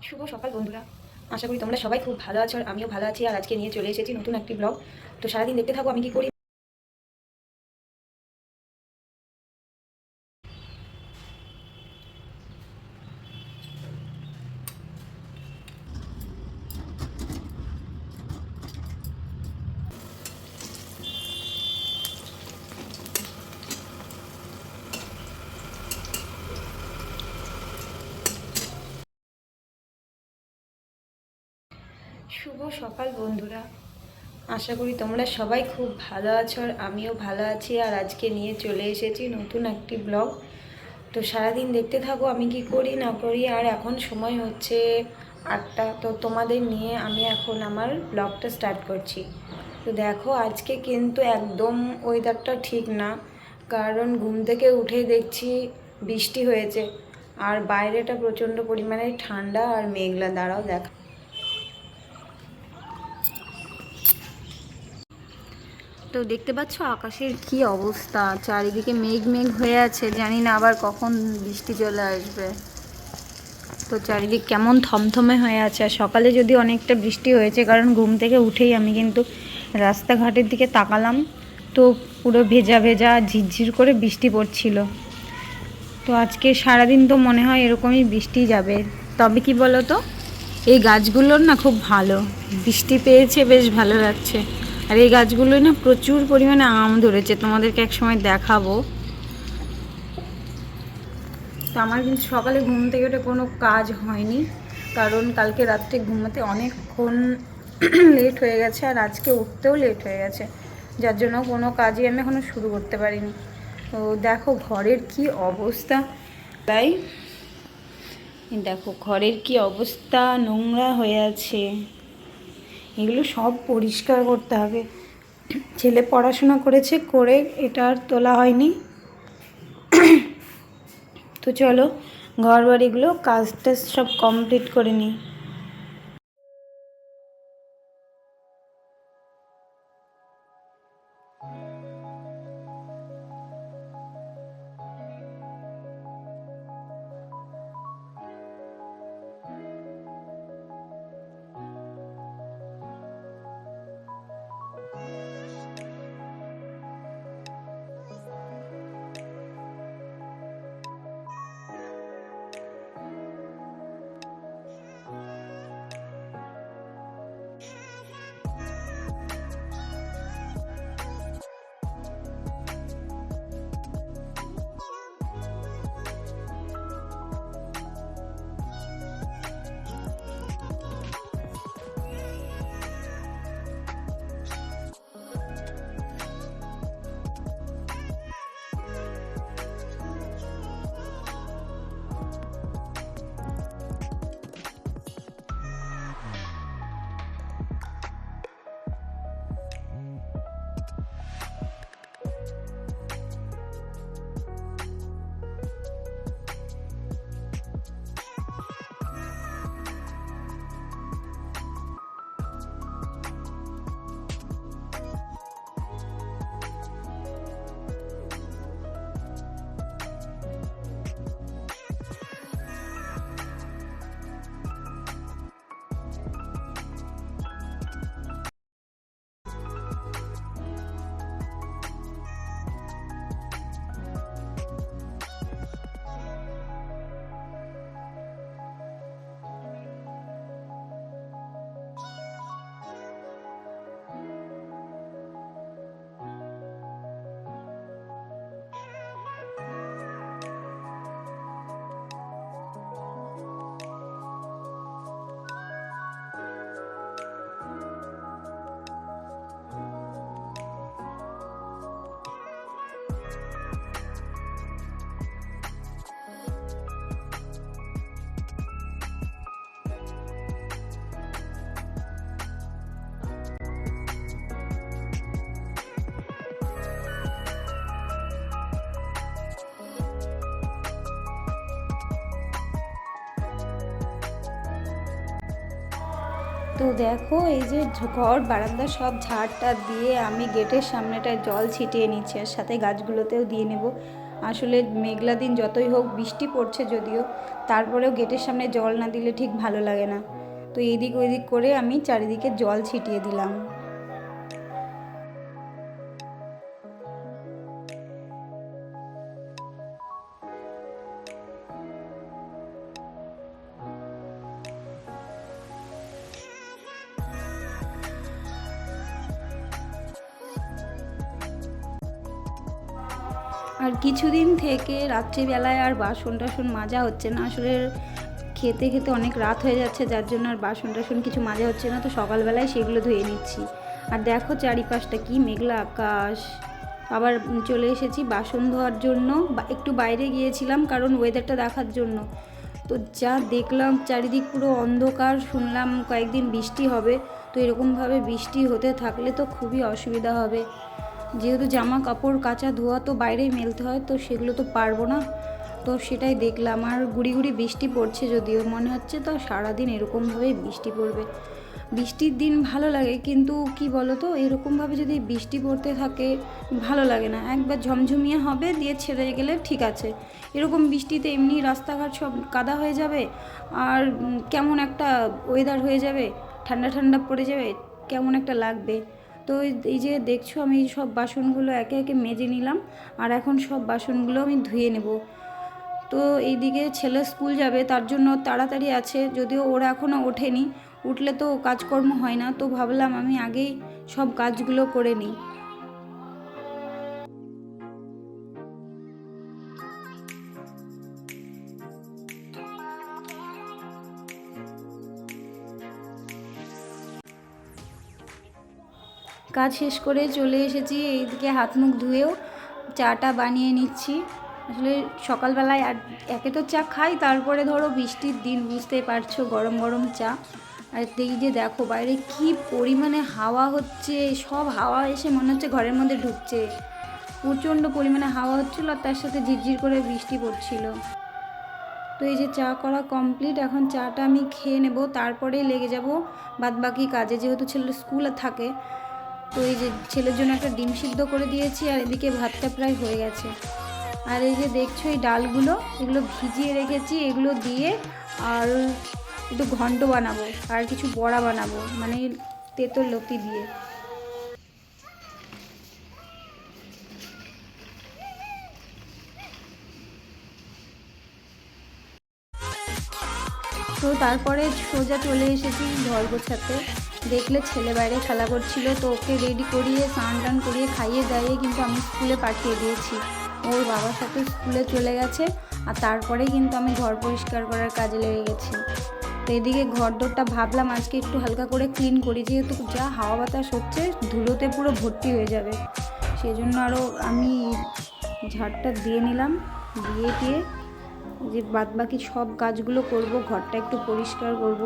শুভ সকাল বন্ধুরা, আশা করি তোমরা সবাই খুব ভালো আছো আর আমিও ভালো আছি। আর আজকে নিয়ে চলে এসেছি নতুন একটি ব্লগ। তো সারাদিন দেখতে থাকো আমি কি করি। শুভ সকাল বন্ধুরা, আশা করি তোমরা সবাই খুব ভালো আছো আর আমিও ভালো আছি। আর আজকে নিয়ে চলে এসেছি নতুন একটি ব্লগ। তো সারাদিন দেখতে থাকো আমি কি করি না করি। আর এখন সময় হচ্ছে 8টা। তো তোমাদের নিয়ে আমি এখন আমার ব্লগটা স্টার্ট করছি। তো দেখো আজকে কিন্তু একদম ওয়েদারটা ঠিক না, কারণ ঘুম থেকে উঠেই দেখছি বৃষ্টি হয়েছে আর বাইরেটা প্রচণ্ড পরিমাণে ঠান্ডা আর মেঘলা। দাঁড়াও দেখো, তো দেখতে পাচ্ছ আকাশের কি অবস্থা, চারিদিকে মেঘ মেঘ হয়ে আছে, জানি না আবার কখন বৃষ্টি চলে আসবে। তো চারিদিক কেমন থমথমে হয়ে আছে। আর সকালে যদি অনেকটা বৃষ্টি হয়েছে, কারণ ঘুম থেকে উঠেই আমি কিন্তু রাস্তাঘাটের দিকে তাকালাম, তো পুরো ভেজা ভেজা ঝিরঝির করে বৃষ্টি পড়ছিল। তো আজকে সারাদিন তো মনে হয় এরকমই বৃষ্টি যাবে। তবে কি বলো তো, এই গাছগুলোর না খুব ভালো, বৃষ্টি পেয়েছে বেশ ভালো লাগছে। আর এই গাছগুলোই না প্রচুর পরিমাণে আম ধরেছে, তোমাদেরকে এক সময় দেখাবো। তো আমার কিন্তু সকালে ঘুম থেকে উঠে কোনো কাজ হয়নি, কারণ কালকে রাত্রে ঘুমাতে অনেকক্ষণ লেট হয়ে গেছে আর আজকে উঠতেও লেট হয়ে গেছে, যার জন্য কোনো কাজই আমি এখনও শুরু করতে পারিনি। তো দেখো ঘরের কি অবস্থা, তাই দেখো ঘরের কি অবস্থা, নোংরা হয়ে আছে। এগুলো সব পরিষ্কার করতে হবে। ছেলে পড়াশোনা করেছে, করে এটা আর তোলা হয়নি। তো চলো ঘর বাড়িগুলো কাজ টাজ সব কমপ্লিট করে নিই। তো দেখো এই যে ঘর বারান্দা সব ঝাড়টা দিয়ে আমি গেটের সামনেটায় জল ছিটিয়ে নিচ্ছি, আর সাথে গাছগুলোতেও দিয়ে নেব। আসলে মেঘলা দিন যতই হোক, বৃষ্টি পড়ছে যদিও, তারপরেও গেটের সামনে জল না দিলে ঠিক ভালো লাগে না। তো এদিক ওইদিক করে আমি চারিদিকে জল ছিটিয়ে দিলাম। আর কিছুদিন থেকে রাত্রিবেলায় আর বাসন টাসন মাজা হচ্ছে না, আসলে খেতে খেতে অনেক রাত হয়ে যাচ্ছে, যার জন্য আর বাসন টাসন কিছু মাজা হচ্ছে না। তো সকালবেলায় সেগুলো ধুয়ে নিচ্ছি। আর দেখো চারিপাশটা কি মেঘলা আকাশ। আবার চলে এসেছি বাসন ধোয়ার জন্য, একটু বাইরে গিয়েছিলাম কারণ ওয়েদারটা দেখার জন্য। তো যা দেখলাম চারিদিক পুরো অন্ধকার, শুনলাম কয়েকদিন বৃষ্টি হবে। তো এরকমভাবে বৃষ্টি হতে থাকলে তো খুবই অসুবিধা হবে, যেহেতু জামা কাপড় কাচা ধোয়া তো বাইরেই মেলতে হয়, তো সেগুলো তো পারবো না। তো সেটাই দেখলাম। আর গুড়ি গুড়ি বৃষ্টি পড়ছে, যদিও মনে হচ্ছে তো সারাদিন এরকমভাবেই বৃষ্টি পড়বে। বৃষ্টির দিন ভালো লাগে, কিন্তু কি বলো তো, এরকমভাবে যদি বৃষ্টি পড়তে থাকে ভালো লাগে না। একবার ঝমঝমিয়ে হবে, দিয়ে ছেড়ে গেলে ঠিক আছে। এরকম বৃষ্টিতে এমনি রাস্তাঘাট সব কাদা হয়ে যাবে, আর কেমন একটা ওয়েদার হয়ে যাবে, ঠান্ডা ঠান্ডা পড়ে যাবে, কেমন একটা লাগবে। তো এই যে দেখছো আমি সব বাসনগুলো একে একে মেজে নিলাম, আর এখন সব বাসনগুলো আমি ধুয়ে নেব। তো এইদিকে ছেলে স্কুল যাবে, তার জন্য তাড়াতাড়ি আছে, যদিও ওরা এখনও ওঠেনি। উঠলে তো কাজকর্ম হয় না, তো ভাবলাম আমি আগেই সব কাজগুলো করে নিই। কাজ শেষ করে চলে এসেছি, এইদিকে হাত মুখ ধুয়েও চাটা বানিয়ে নিচ্ছি। আসলে সকালবেলায় আর একে তো চা খাই, তারপরে ধরো বৃষ্টির দিন, বুঝতেই পারছো, গরম গরম চা। আর এই যে দেখো বাইরে কি পরিমাণে হাওয়া হচ্ছে, সব হাওয়া এসে মনে হচ্ছে ঘরের মধ্যে ঢুকছে। প্রচণ্ড পরিমাণে হাওয়া হচ্ছিলো, আর তার সাথে ঝিরঝির করে বৃষ্টি পড়ছিল। তো এই যে চা করা কমপ্লিট, এখন চাটা আমি খেয়ে নেব, তারপরেই লেগে যাব বাদবাকি কাজে, যেহেতু ছেলের স্কুল থাকে। তো এই যে ছেলের জন্য একটা ডিম সিদ্ধ করে দিয়েছি, আর এদিকে ভাতটা প্রায় হয়ে গেছে। আর এই যে দেখছো এই ডালগুলো, এগুলো ভিজিয়ে রেখেছি, এগুলো দিয়ে আর একটু ঘন্ট বানাবো, আর কিছু বড়া বানাবো, মানে তেঁতুল লতি দিয়ে। তো তারপরে সোজা চলে এসেছি ঘর গোছাতে। দেখলে ছেলে বাইরে খেলা করছিল, তো ওকে রেডি করিয়ে স্নান টান করিয়ে খাইয়ে দাইয়ে কিন্তু আমি স্কুলে পাঠিয়ে দিয়েছি। ওর বাবার সাথে স্কুলে চলে গেছে, আর তারপরে কিন্তু আমি ঘর পরিষ্কার করার কাজে লেগে গেছি। তো এদিকে ঘর দোরটা ভাবলাম আজকে একটু হালকা করে ক্লিন করি, যেহেতু যা হাওয়া বাতাস হচ্ছে ধুলোতে পুরো ভর্তি হয়ে যাবে। সেই জন্য আরও আমি ঝাড়টা দিয়ে নিলাম, দিয়ে যে বাদবাকি সব কাজগুলো করব, ঘরটা একটু পরিষ্কার করব।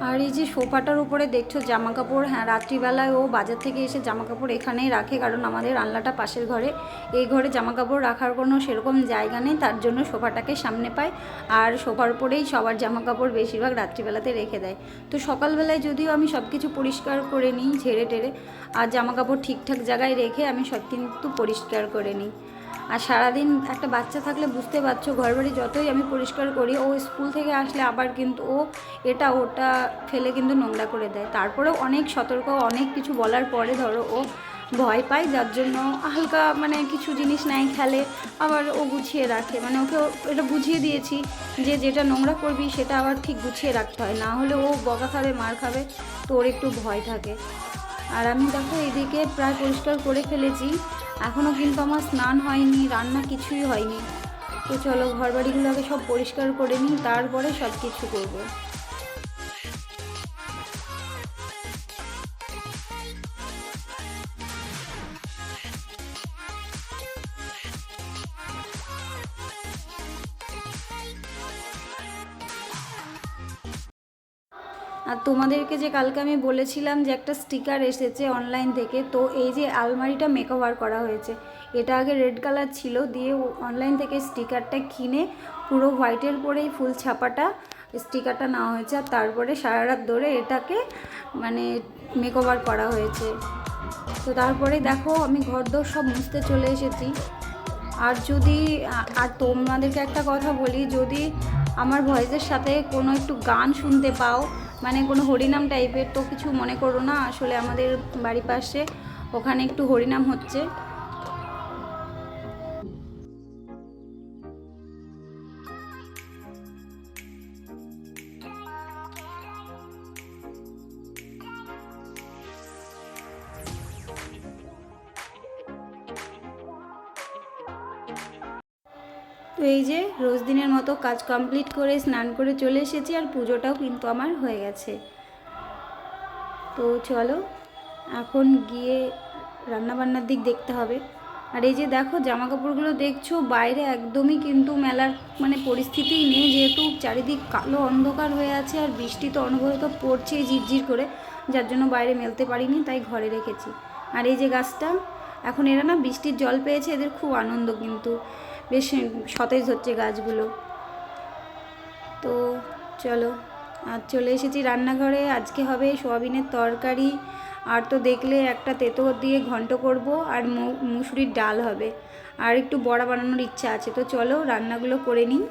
আর এই যে সোফাটার উপরে দেখছো জামা কাপড়, হ্যাঁ রাত্রিবেলায় ও বাজার থেকে এসে জামা কাপড় এখানেই রাখে, কারণ আমাদের আনলাটা পাশের ঘরে। এই ঘরে জামা কাপড় রাখার কোনো সেরকম জায়গা নেই, তার জন্য সোফাটাকে সামনে পায়, আর সোফার উপরেই সবার জামা কাপড় বেশিরভাগ রাত্রিবেলাতে রেখে দেয়। তো সকালবেলায় যদিও আমি সব কিছু পরিষ্কার করে নিই ঝেড়ে টেরে, আর জামা কাপড় ঠিকঠাক জায়গায় রেখে আমি সব কিন্তু পরিষ্কার করে নিই। আর সারাদিন একটা বাচ্চা থাকলে বুঝতে পারছো, ঘরবাড়ি যতই আমি পরিষ্কার করি, ও স্কুল থেকে আসলে আবার কিন্তু ও এটা ওটা ফেলে কিন্তু নোংরা করে দেয়। তারপরেও অনেক সতর্ক, অনেক কিছু বলার পরে ধরো ও ভয় পায়, যার জন্য হালকা মানে কিছু জিনিস নেয় খেলে, আবার ও গুছিয়ে রাখে। মানে ওকে এটা বুঝিয়ে দিয়েছি যে যেটা নোংরা করবি সেটা আবার ঠিক গুছিয়ে রাখতে হয়, না হলে ও বকা খাবে, মার খাবে, তো ওর একটু ভয় থাকে। আর আমি দেখো এইদিকে প্রায় পরিষ্কার করে ফেলেছি, এখনও কিন্তু আমার স্নান হয়নি, রান্না কিছুই হয়নি। তো চলো ঘরবাড়িগুলো আগে সব পরিষ্কার করে নিই, তারপরে সব কিছু করবো। আর তোমাদেরকে যে কালকে আমি বলেছিলাম যে একটা স্টিকার এসেছে অনলাইন থেকে, তো এই যে আলমারিটা মেকওভার করা হয়েছে। এটা আগে রেড কালার ছিল, দিয়ে অনলাইন থেকে স্টিকারটা কিনে পুরো হোয়াইটের পরেই ফুল ছাপাটা স্টিকারটা নেওয়া হয়েছে, আর তারপরে সারা রাত ধরে এটাকে মানে মেকওভার করা হয়েছে। তো তারপরে দেখো আমি ঘরদোর সব মুছতে চলে এসেছি। আর যদি আর তোমাদেরকে একটা কথা বলি, যদি আমার ভয়েসের সাথে কোনো একটু গান শুনতে পাও, মানে কোনো হরিনাম টাইপের, তো কিছু মনে করো না, আসলে আমাদের বাড়ির পাশে ওখানে একটু হরিনাম হচ্ছে। তো এই যে রোজ দিনের মতো কাজ কমপ্লিট করে স্নান করে চলে এসেছি, আর পুজোটাও কিন্তু আমার হয়ে গেছে। তো চলো এখন গিয়ে রান্নাবান্নার দিক দেখতে হবে। আর এই যে দেখো জামা কাপড়গুলো দেখছো, বাইরে একদমই কিন্তু মেলার মানে পরিস্থিতিই নেই, যেহেতু চারিদিক কালো অন্ধকার হয়ে আছে, আর বৃষ্টি তো অনবরত পড়ছে ঝিরঝির করে, যার জন্য বাইরে মেলতে পারিনি, তাই ঘরে রেখেছি। আর এই যে গাছটা, এখন এরা না বৃষ্টির জল পেয়েছে, এদের খুব আনন্দ, কিন্তু বেশ সতেজ হচ্ছে গাছগুলো। তো চলো, আর চলে এসেছি রান্নাঘরে। আজকে হবে সোয়াবিনের তরকারি, আর তো দেখলে একটা তেঁতো দিয়ে ঘন্ট করব, আর মুসুরির ডাল হবে, আর একটু বড়া বানানোর ইচ্ছা আছে। তো চলো রান্নাগুলো করে নিই।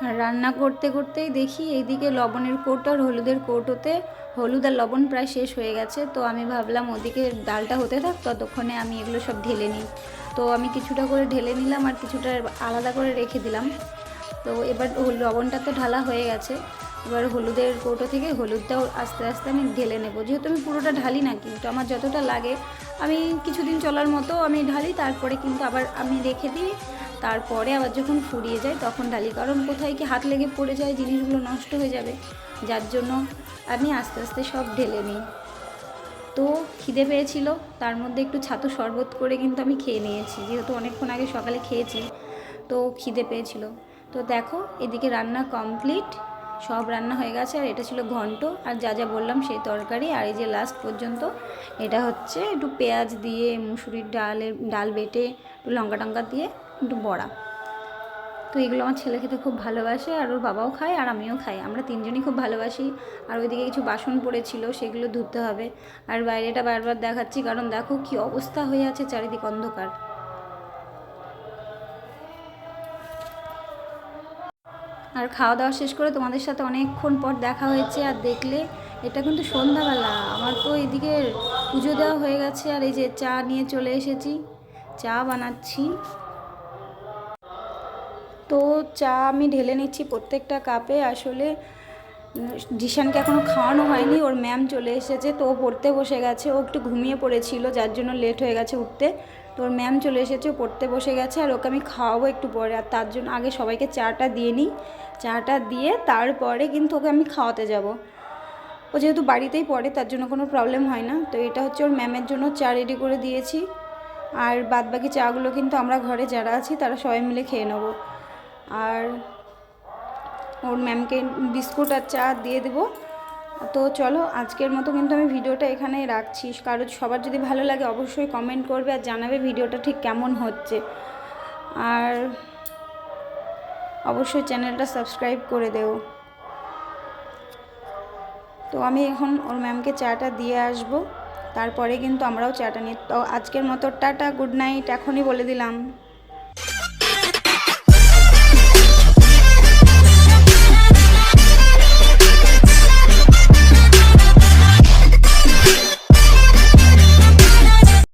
আর রান্না করতে করতেই দেখি এইদিকে লবণের কৌটো আর হলুদের কৌটোতে হলুদ আর লবণ প্রায় শেষ হয়ে গেছে। তো আমি ভাবলাম ওদিকে ডালটা হতে থাক, ততক্ষণে আমি এগুলো সব ঢেলে নিই। তো আমি কিছুটা করে ঢেলে নিলাম, আর কিছুটা আলাদা করে রেখে দিলাম। তো এবার লবণটা তো ঢালা হয়ে গেছে, এবার হলুদের কৌটো থেকে হলুদটাও আস্তে আস্তে আমি ঢেলে নেব। যেহেতু আমি পুরোটা ঢালি না, কিন্তু আমার যতটা লাগে আমি কিছুদিন চলার মতো আমি ঢালি, তারপরে কিন্তু আবার আমি রেখে দিই, তারপরে আবার যখন ফুরিয়ে যায় তখন ঢালি, কারণ কোথায় কি হাত লেগে পড়ে যায়, জিনিসগুলো নষ্ট হয়ে যাবে, যার জন্য আমি আস্তে আস্তে সব ঢেলে নিই। তো খিদে পেয়েছিল, তার মধ্যে একটু ছাতু শরবত করে কিন্তু আমি খেয়ে নিয়েছি, যেহেতু অনেকক্ষণ আগে সকালে খেয়েছি, তো খিদে পেয়েছিল। তো দেখো এদিকে রান্না কমপ্লিট, সব রান্না হয়ে গেছে। আর এটা ছিল ঘন্ট, আর যা যা বললাম সেই তরকারি। আর এই যে লাস্ট পর্যন্ত এটা হচ্ছে একটু পেঁয়াজ দিয়ে মুসুরির ডাল বেটে একটু লঙ্কা টঙ্কা দিয়ে একটু বড়া। তো এগুলো আমার ছেলে খেতে খুব ভালোবাসে, আর ওর বাবাও খায়, আর আমিও খাই, আমরা তিনজনই খুব ভালোবাসি। আর ওইদিকে কিছু বাসন পড়েছিল, সেগুলো ধুতে হবে। আর বাইরেটা বারবার দেখাচ্ছি, কারণ দেখো কি অবস্থা হয়ে আছে, চারিদিক অন্ধকার। আর খাওয়া দাওয়া শেষ করে তোমাদের সাথে অনেকক্ষণ পর দেখা হয়েছে। আর দেখলে এটা কিন্তু সন্ধ্যাবেলা, আমার তো এদিকে পুজো দেওয়া হয়ে গেছে। আর এই যে চা নিয়ে চলে এসেছি, চা বানাচ্ছি। তো চা আমি ঢেলে নিচ্ছি প্রত্যেকটা কাপে। আসলে জিশানকে এখনও খাওয়ানো হয়নি, ওর ম্যাম চলে এসেছে, তো ও পড়তে বসে গেছে, ও একটু ঘুমিয়ে পড়েছিল, যার জন্য লেট হয়ে গেছে উঠতে। তো ওর ম্যাম চলে এসেছে, ও পড়তে বসে গেছে, আর ওকে আমি খাওয়াবো একটু পরে। আর তার জন্য আগে সবাইকে চাটা দিয়ে নিই, চাটা দিয়ে তারপরে কিন্তু ওকে আমি খাওয়াতে যাব। ও যেহেতু বাড়িতেই পড়ে তার জন্য কোনো প্রবলেম হয় না। তো এটা হচ্ছে ওর ম্যামের জন্য চা রেডি করে দিয়েছি, আর বাদবাকি চাগুলো কিন্তু আমরা ঘরে যারা আছি তারা সবাই মিলে খেয়ে নেব। আর ওর ম্যামকে বিস্কুট আর চা দিয়ে দেবো। তো চলো আজকের মতো কিন্তু আমি ভিডিওটা এখানেই রাখছি। কারো সবার যদি ভালো লাগে অবশ্যই কমেন্ট করবে আর জানাবে ভিডিওটা ঠিক কেমন হচ্ছে, আর অবশ্যই চ্যানেলটা সাবস্ক্রাইব করে দেও। তো আমি এখন ওর ম্যামকে চাটা দিয়ে আসবো, তারপরে কিন্তু আমরাও চাটা নিই। তো আজকের মতো টাটা, গুড নাইট এখনই বলে দিলাম।